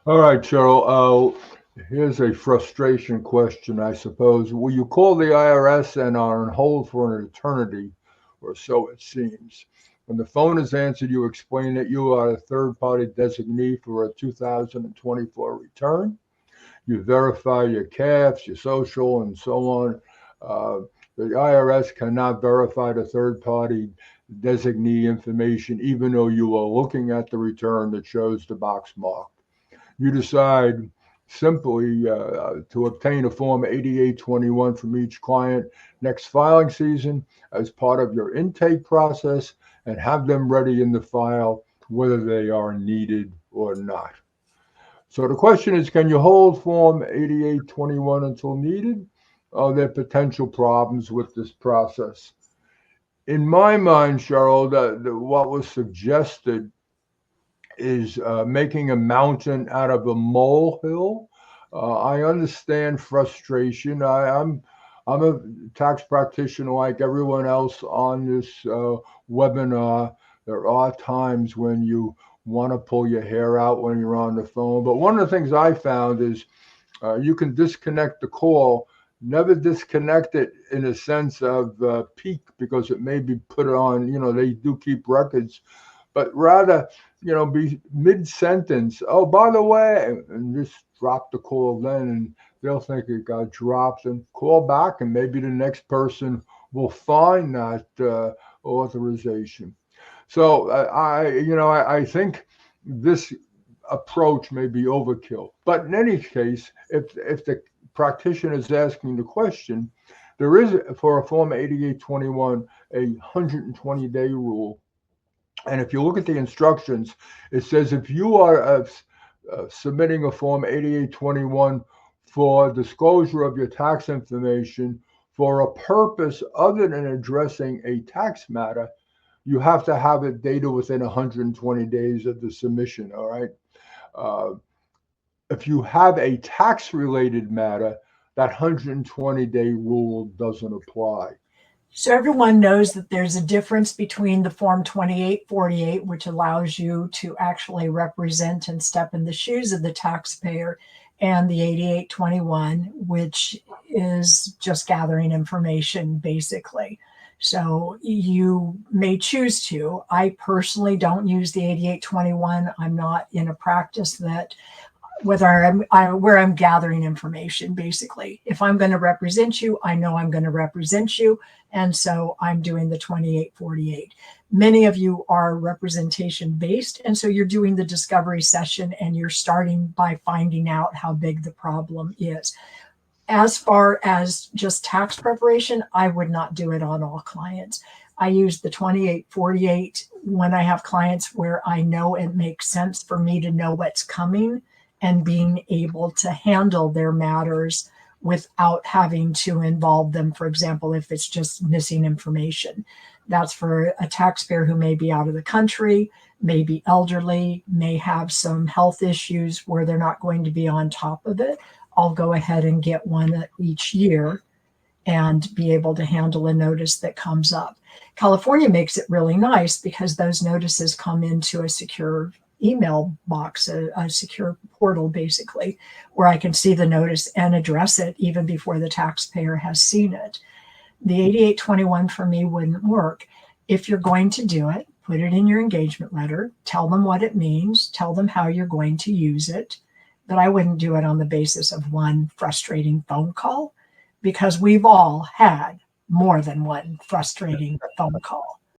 All right, Cheryl. Here's a frustration question, I suppose. Will you call the IRS and are on hold for an eternity, or so it seems? When the phone is answered, you explain that you are a third-party designee for a 2024 return. You verify your CAFs, your social, and so on. Uh, the IRS cannot verify the third-party designee information, even though you are looking at the return that shows the box mark. You decide simply to obtain a Form 8821 from each client next filing season as part of your intake process and have them ready in the file whether they are needed or not. So the question is, can you hold Form 8821 until needed? Are there potential problems with this process? In my mind, Cheryl, what was suggested is making a mountain out of a molehill. I understand frustration. I'm a tax practitioner like everyone else on this webinar. There are times when you want to pull your hair out when you're on the phone. But one of the things I found is you can disconnect the call, never disconnect it in a sense of peak because it may be put on, they do keep records, but rather, be mid-sentence. Oh, by the way, and just drop the call then, and they'll think it got dropped and call back, and maybe the next person will find that authorization. So I think this approach may be overkill. But in any case, if the practitioner is asking the question, there is for a Form 8821 a 120-day rule. And if you look at the instructions, it says if you are submitting a Form 8821 for disclosure of your tax information for a purpose other than addressing a tax matter, you have to have it dated within 120 days of the submission, all right? If you have a tax-related matter, that 120-day rule doesn't apply. So everyone knows that there's a difference between the Form 2848, which allows you to actually represent and step in the shoes of the taxpayer, and the 8821, which is just gathering information, basically. So you may choose to. I personally don't use the 8821. I'm not in a practice that where I'm gathering information, basically. If I'm going to represent you, I know I'm going to represent you. And so I'm doing the 2848. Many of you are representation based. And so you're doing the discovery session and you're starting by finding out how big the problem is. As far as just tax preparation, I would not do it on all clients. I use the 2848 when I have clients where I know it makes sense for me to know what's coming and being able to handle their matters without having to involve them. For example, if it's just missing information, that's for a taxpayer who may be out of the country, may be elderly, may have some health issues where they're not going to be on top of it. I'll go ahead and get one each year and be able to handle a notice that comes up. California makes it really nice because those notices come into a secure email box, a secure portal, basically, where I can see the notice and address it even before the taxpayer has seen it. The 8821 for me wouldn't work. If you're going to do it, put it in your engagement letter, tell them what it means, tell them how you're going to use it. But I wouldn't do it on the basis of one frustrating phone call, because we've all had more than one frustrating phone call.